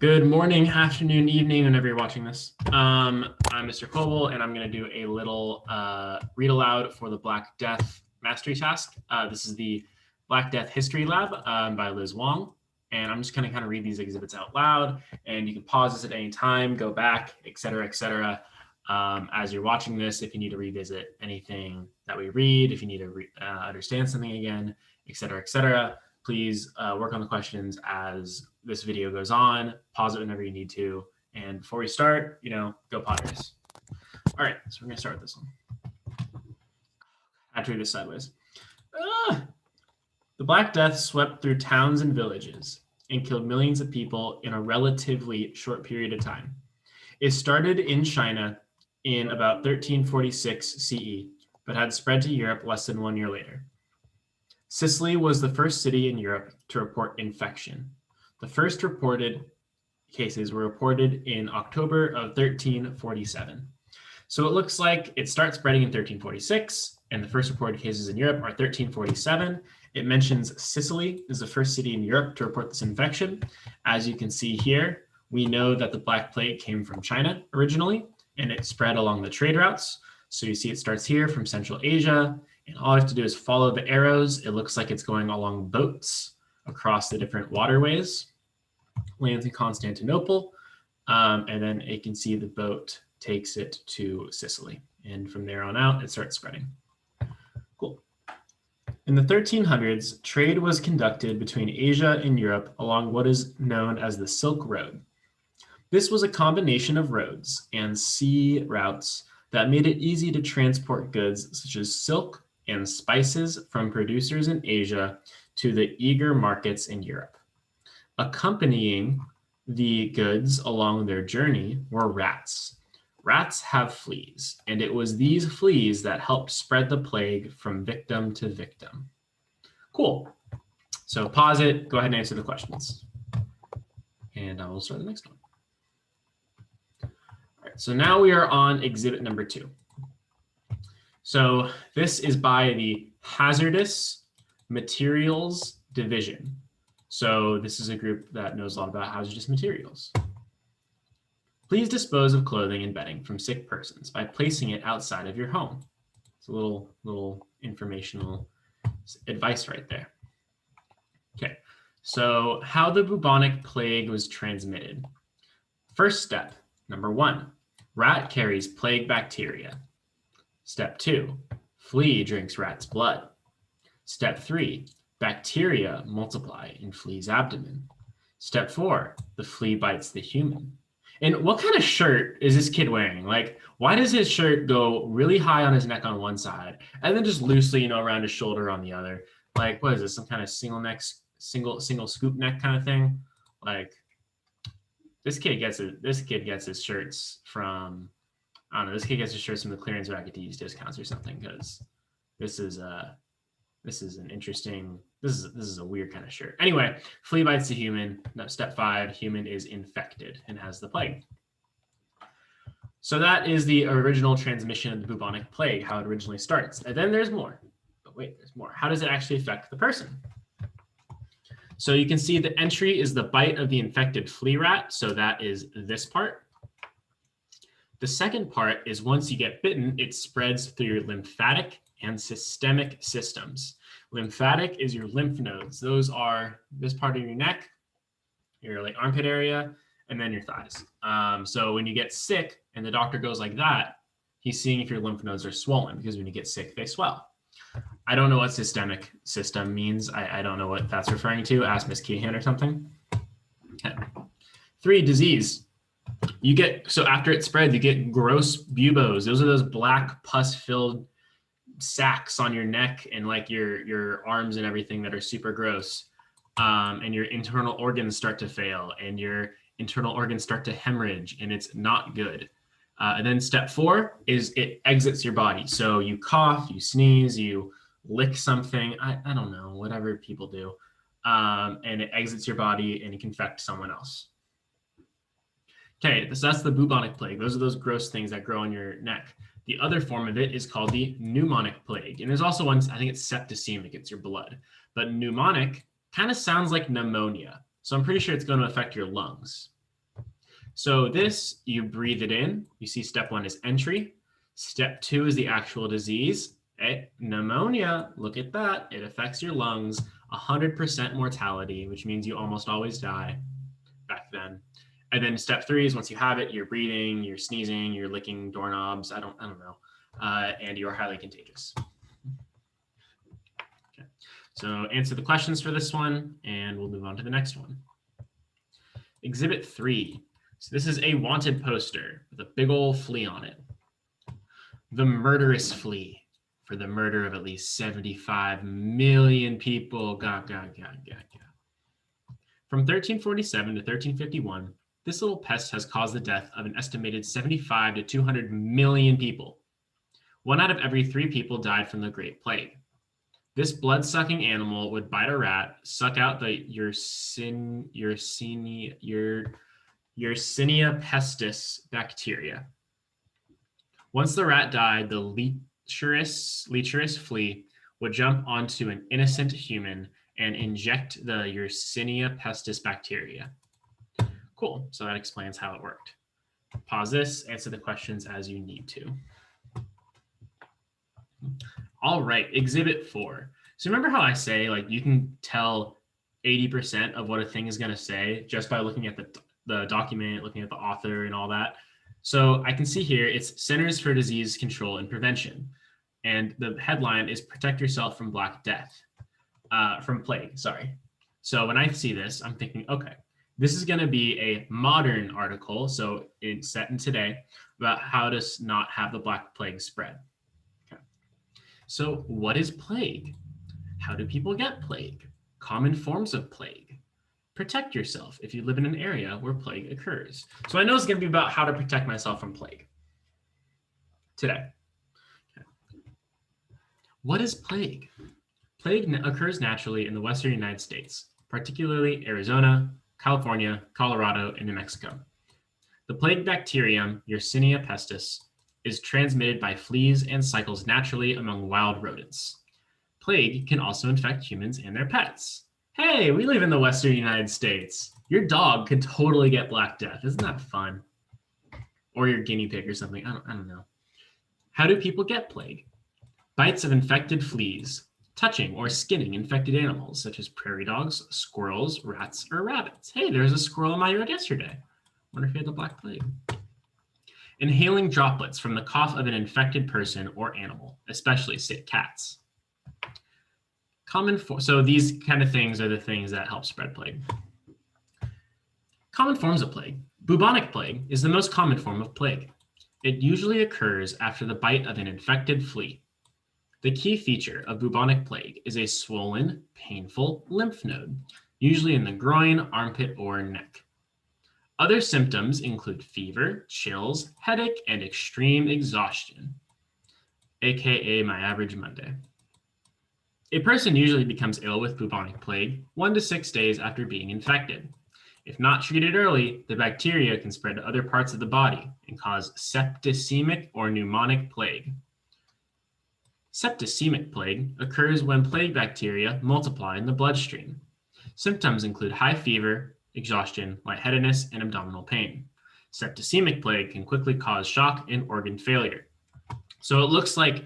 Good morning, afternoon, evening, whenever you're watching this. I'm Mr. Koble, and I'm going to do a little read aloud for the Black Death Mastery Task. This is the Black Death History Lab by Liz Wong, and I'm just going to kind of read these exhibits out loud, and you can pause this at any time, go back, etc., etc. As you're watching this, if you need to revisit anything that we read, if you need to understand something again, etc., etc., please work on the questions as this video goes on. Pause it whenever you need to. And before we start, go Padres. All right, so we're going to start with this one. I have to read this sideways. The Black Death swept through towns and villages and killed millions of people in a relatively short period of time. It started in China in about 1346 CE, but had spread to Europe less than 1 year later. Sicily was the first city in Europe to report infection. The first reported cases were reported in October of 1347. So it looks like it starts spreading in 1346, and the first reported cases in Europe are 1347. It mentions Sicily is the first city in Europe to report this infection. As you can see here, we know that the Black Plague came from China originally, and it spread along the trade routes. So you see it starts here from Central Asia, and all I have to do is follow the arrows. It looks like it's going along boats across the different waterways, lands in Constantinople, and then you can see the boat takes it to Sicily. And from there on out, it starts spreading. Cool. In the 1300s, trade was conducted between Asia and Europe along what is known as the Silk Road. This was a combination of roads and sea routes that made it easy to transport goods such as silk and spices from producers in Asia to the eager markets in Europe. Accompanying the goods along their journey were rats. Rats have fleas, and it was these fleas that helped spread the plague from victim to victim. Cool. So pause it, go ahead and answer the questions. And I will start the next one. All right, so now we are on exhibit number 2. So this is by the Hazardous Materials Division. So this is a group that knows a lot about hazardous materials. Please dispose of clothing and bedding from sick persons by placing it outside of your home. It's a little informational advice right there. Okay, so how the bubonic plague was transmitted. First step, number 1, rat carries plague bacteria. Step 2, flea drinks rat's blood. Step 3, bacteria multiply in flea's abdomen. Step 4, the flea bites the human. And what kind of shirt is this kid wearing? Like, why does his shirt go really high on his neck on one side and then just loosely, around his shoulder on the other? Like, what is this? Some kind of single scoop neck kind of thing? Like, this kid gets his shirts from, I don't know, this kid gets his shirts from the clearance rack at these discounts or something, because this is an interesting, this is a weird kind of shirt. Anyway, flea bites the human. No, step 5, human is infected and has the plague. So that is the original transmission of the bubonic plague, how it originally starts. And then there's more. But wait, there's more. How does it actually affect the person? So you can see the entry is the bite of the infected flea rat. So that is this part. The second part is once you get bitten, it spreads through your lymphatic and systemic systems. Lymphatic is your lymph nodes. Those are this part of your neck, your armpit area, and then your thighs. So when you get sick and the doctor goes like that, he's seeing if your lymph nodes are swollen, because when you get sick, they swell. I don't know what systemic system means. I don't know what that's referring to. Ask Miss Keehan or something. Okay. 3, disease. So after it spreads, you get gross buboes. Those are those black pus-filled sacs on your neck and your arms and everything that are super gross. And your internal organs start to fail, and your internal organs start to hemorrhage, and it's not good. And then step 4 is it exits your body. So you cough, you sneeze, you lick something. I don't know, whatever people do. And it exits your body and it can infect someone else. Okay, so that's the bubonic plague. Those are those gross things that grow on your neck. The other form of it is called the pneumonic plague. And there's also one, I think it's septicemic, it's your blood. But pneumonic kind of sounds like pneumonia. So I'm pretty sure it's going to affect your lungs. So this, you breathe it in. You see step 1 is entry. Step 2 is the actual disease. Pneumonia, look at that. It affects your lungs, 100% mortality, which means you almost always die back then. And then step 3 is once you have it, you're breathing, you're sneezing, you're licking doorknobs. I don't know. And you are highly contagious. Okay. So answer the questions for this one, and we'll move on to the next one. Exhibit 3. So this is a wanted poster with a big old flea on it. The murderous flea for the murder of at least 75 million people. From 1347 to 1351, this little pest has caused the death of an estimated 75 to 200 million people. 1 out of every 3 people died from the Great Plague. This blood-sucking animal would bite a rat, suck out the Yersinia pestis bacteria. Once the rat died, the lecherous flea would jump onto an innocent human and inject the Yersinia pestis bacteria. Cool. So that explains how it worked. Pause this, answer the questions as you need to. All right, exhibit 4. So remember how I say, like, you can tell 80% of what a thing is going to say just by looking at the document, looking at the author and all that. So I can see here, it's Centers for Disease Control and Prevention. And the headline is Protect Yourself from Black Death, from plague, sorry. So when I see this, I'm thinking, okay, this is going to be a modern article, so it's set in today, about how to not have the Black Plague spread. Okay. So what is plague? How do people get plague? Common forms of plague. Protect yourself if you live in an area where plague occurs. So I know it's going to be about how to protect myself from plague today. Okay. What is plague? Plague occurs naturally in the western United States, particularly Arizona, California, Colorado, and New Mexico. The plague bacterium, Yersinia pestis, is transmitted by fleas and cycles naturally among wild rodents. Plague can also infect humans and their pets. Hey, we live in the western United States. Your dog could totally get Black Death. Isn't that fun? Or your guinea pig or something. I don't know. How do people get plague? Bites of infected fleas, touching or skinning infected animals such as prairie dogs, squirrels, rats, or rabbits. Hey, there was a squirrel in my yard yesterday. Wonder if he had the Black Plague. Inhaling droplets from the cough of an infected person or animal, especially sick cats. So these kind of things are the things that help spread plague. Common forms of plague. Bubonic plague is the most common form of plague. It usually occurs after the bite of an infected flea. The key feature of bubonic plague is a swollen, painful lymph node, usually in the groin, armpit, or neck. Other symptoms include fever, chills, headache, and extreme exhaustion, aka my average Monday. A person usually becomes ill with bubonic plague 1 to 6 days after being infected. If not treated early, the bacteria can spread to other parts of the body and cause septicemic or pneumonic plague. Septicemic plague occurs when plague bacteria multiply in the bloodstream. Symptoms include high fever, exhaustion, lightheadedness, and abdominal pain. Septicemic plague can quickly cause shock and organ failure. So it looks like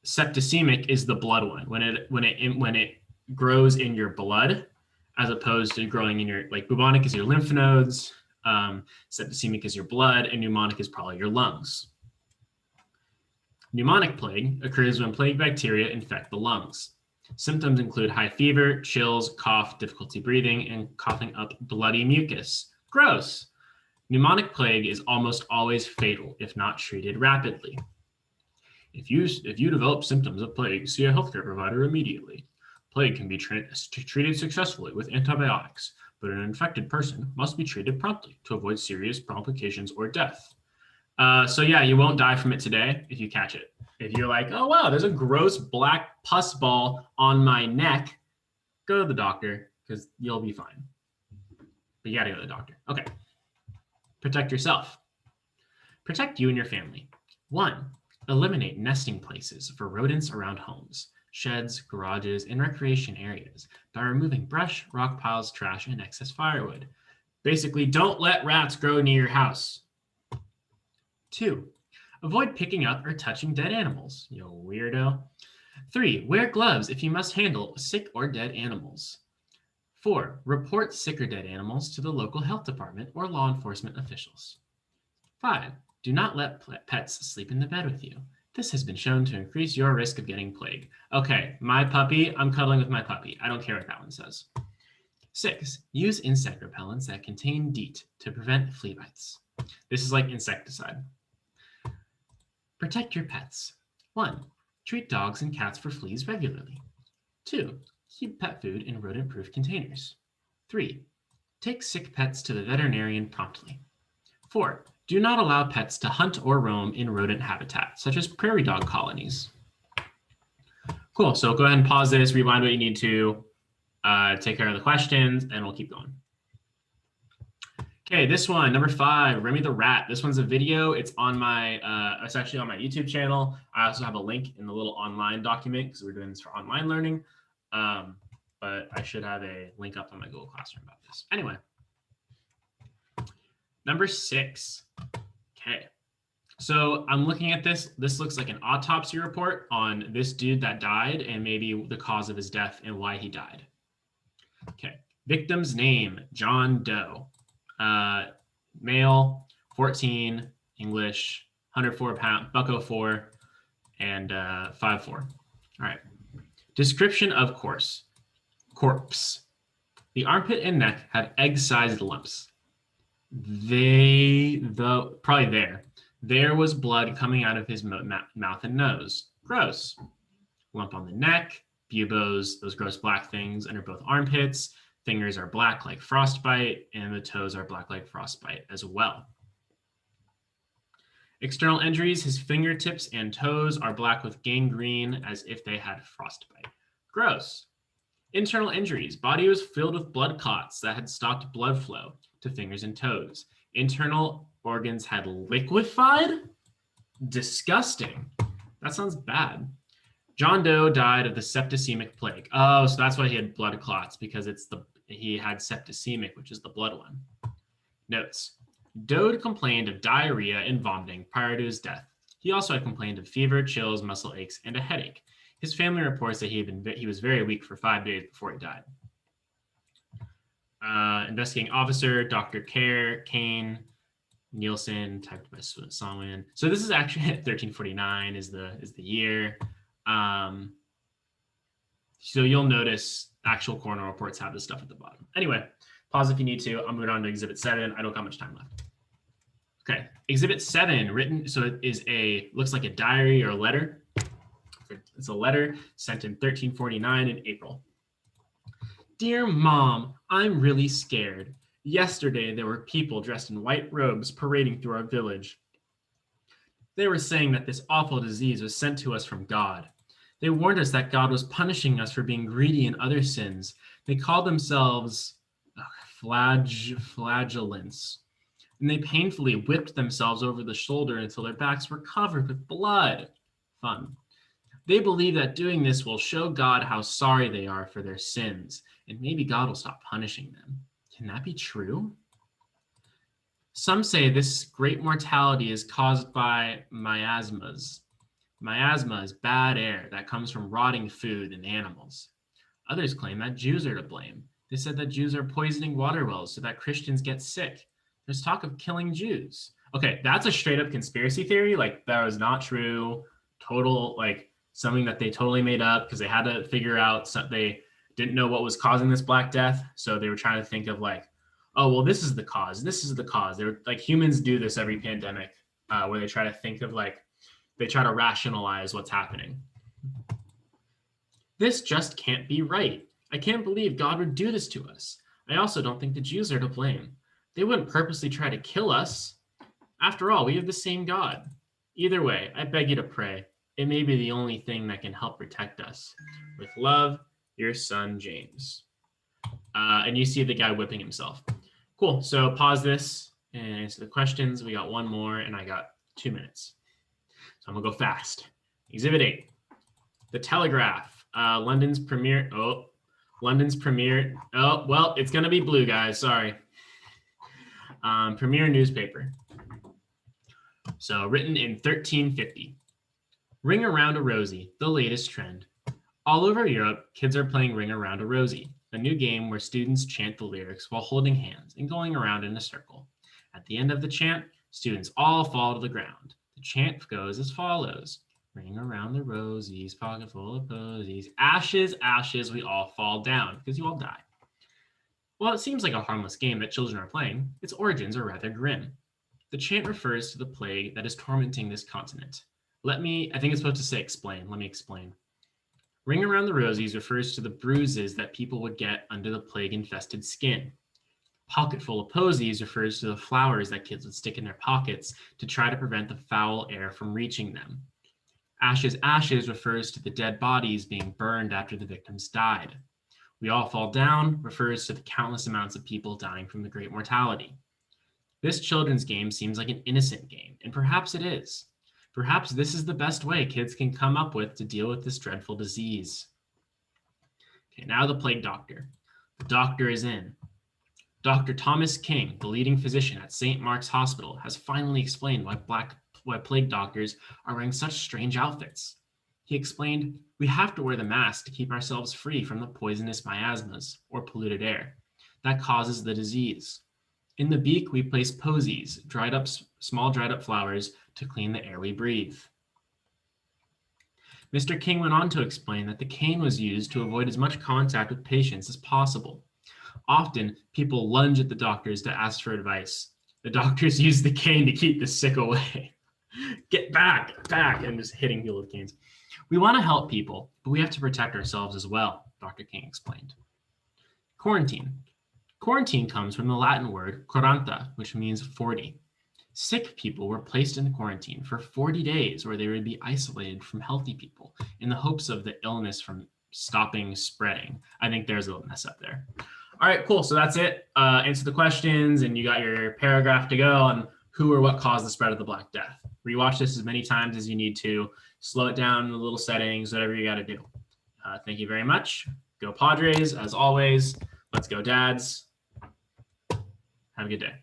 septicemic is the blood one, when it grows in your blood, as opposed to growing in your, like, bubonic is your lymph nodes, septicemic is your blood, and pneumonic is probably your lungs. Pneumonic plague occurs when plague bacteria infect the lungs. Symptoms include high fever, chills, cough, difficulty breathing, and coughing up bloody mucus. Gross. Pneumonic plague is almost always fatal if not treated rapidly. If you develop symptoms of plague, see a healthcare provider immediately. Plague can be treated successfully with antibiotics, but an infected person must be treated promptly to avoid serious complications or death. So yeah, you won't die from it today if you catch it. If you're like, oh wow, there's a gross black pus ball on my neck, go to the doctor because you'll be fine. But you gotta go to the doctor. Okay. Protect yourself. Protect you and your family. 1. Eliminate nesting places for rodents around homes, sheds, garages, and recreation areas by removing brush, rock piles, trash, and excess firewood. Basically, don't let rats grow near your house. 2, avoid picking up or touching dead animals, you weirdo. 3, wear gloves if you must handle sick or dead animals. 4, report sick or dead animals to the local health department or law enforcement officials. 5, do not let pets sleep in the bed with you. This has been shown to increase your risk of getting plague. Okay, my puppy, I'm cuddling with my puppy. I don't care what that one says. 6, use insect repellents that contain DEET to prevent flea bites. This is like insecticide. Protect your pets. 1, treat dogs and cats for fleas regularly. 2, keep pet food in rodent-proof containers. 3, take sick pets to the veterinarian promptly. 4, do not allow pets to hunt or roam in rodent habitat, such as prairie dog colonies. Cool, so go ahead and pause this, rewind what you need to, take care of the questions, and we'll keep going. Okay, this one, number 5, Remy the Rat. This one's a video. It's on my, it's actually on my YouTube channel. I also have a link in the little online document because we're doing this for online learning. But I should have a link up on my Google Classroom about this. Anyway, number 6. Okay, so I'm looking at this. This looks like an autopsy report on this dude that died and maybe the cause of his death and why he died. Okay, victim's name, John Doe. Male, 14, English, 104 pound, bucko 4, and 5'4". All right. Description of corpse. The armpit and neck have egg-sized lumps. Probably there was blood coming out of his mouth and nose. Gross. Lump on the neck, buboes, those gross black things under both armpits. Fingers are black like frostbite, and the toes are black like frostbite as well. External injuries, his fingertips and toes are black with gangrene as if they had frostbite. Gross. Internal injuries, body was filled with blood clots that had stopped blood flow to fingers and toes. Internal organs had liquefied? Disgusting. That sounds bad. John Doe died of the septicemic plague. Oh, so that's why he had blood clots, because he had septicemic, which is the blood one. Notes. Doe complained of diarrhea and vomiting prior to his death. He also had complained of fever, chills, muscle aches, and a headache. His family reports that he was very weak for 5 days before he died. Investigating officer, Dr. Kane Nielsen, typed by Songwin. So this is actually 1349 is the year. So you'll notice actual coroner reports have this stuff at the bottom. Anyway, pause if you need to. I'm moving on to Exhibit 7. I don't got much time left. Okay, Exhibit 7, written, so it is looks like a diary or a letter. It's a letter sent in 1349 in April. Dear Mom, I'm really scared. Yesterday, there were people dressed in white robes parading through our village. They were saying that this awful disease was sent to us from God. They warned us that God was punishing us for being greedy in other sins. They called themselves flagellants, and they painfully whipped themselves over the shoulder until their backs were covered with blood. Fun. They believe that doing this will show God how sorry they are for their sins, and maybe God will stop punishing them. Can that be true? Some say this great mortality is caused by miasmas. Miasma is bad air that comes from rotting food and animals. Others claim that Jews are to blame. They said that Jews are poisoning water wells so that Christians get sick. There's talk of killing Jews. Okay, that's a straight up conspiracy theory. Like, that was not true. Total, like, something that they totally made up because they had to figure out they didn't know what was causing this Black Death. So they were trying to think of like, oh, well, this is the cause. This is the cause. They were like, humans do this every pandemic where they try to think of like, they try to rationalize what's happening. This just can't be right. I can't believe God would do this to us. I also don't think the Jews are to blame. They wouldn't purposely try to kill us. After all, we have the same God. Either way, I beg you to pray. It may be the only thing that can help protect us. With love, your son, James. And you see the guy whipping himself. Cool. So pause this and answer the questions. We got one more, and I got 2 minutes. So I'm going to go fast. Exhibit 8. The Telegraph. London's premiere. Oh, well, it's going to be blue, guys. Sorry. Premier newspaper. So written in 1350. Ring Around a Rosie, the latest trend. All over Europe, kids are playing Ring Around a Rosie, a new game where students chant the lyrics while holding hands and going around in a circle. At the end of the chant, students all fall to the ground. The chant goes as follows. Ring around the rosies, pocket full of posies. Ashes, ashes, we all fall down, because you all die. While it seems like a harmless game that children are playing, its origins are rather grim. The chant refers to the plague that is tormenting this continent. I think it's supposed to say explain. Let me explain. Ring Around the Rosies refers to the bruises that people would get under the plague-infested skin. Pocketful of Posies refers to the flowers that kids would stick in their pockets to try to prevent the foul air from reaching them. Ashes, ashes refers to the dead bodies being burned after the victims died. We All Fall Down refers to the countless amounts of people dying from the Great Mortality. This children's game seems like an innocent game, and perhaps it is. Perhaps this is the best way kids can come up with to deal with this dreadful disease. Okay, now the plague doctor. The doctor is in. Dr. Thomas King, the leading physician at St. Mark's Hospital, has finally explained why plague doctors are wearing such strange outfits. He explained, we have to wear the mask to keep ourselves free from the poisonous miasmas, or polluted air, that causes the disease. In the beak, we place posies, small dried up flowers, to clean the air we breathe. Mr. King went on to explain that the cane was used to avoid as much contact with patients as possible. Often, people lunge at the doctors to ask for advice. The doctors use the cane to keep the sick away. Get back, and just hitting people with canes. We want to help people, but we have to protect ourselves as well, Dr. King explained. Quarantine. Quarantine comes from the Latin word quaranta, which means 40. Sick people were placed in quarantine for 40 days where they would be isolated from healthy people in the hopes of the illness from stopping spreading. I think there's a little mess up there. All right, cool. So that's it. Answer the questions and you got your paragraph to go on who or what caused the spread of the Black Death. Rewatch this as many times as you need to. Slow it down in the little settings, whatever you got to do. Thank you very much. Go Padres, as always. Let's go Dads. Have a good day.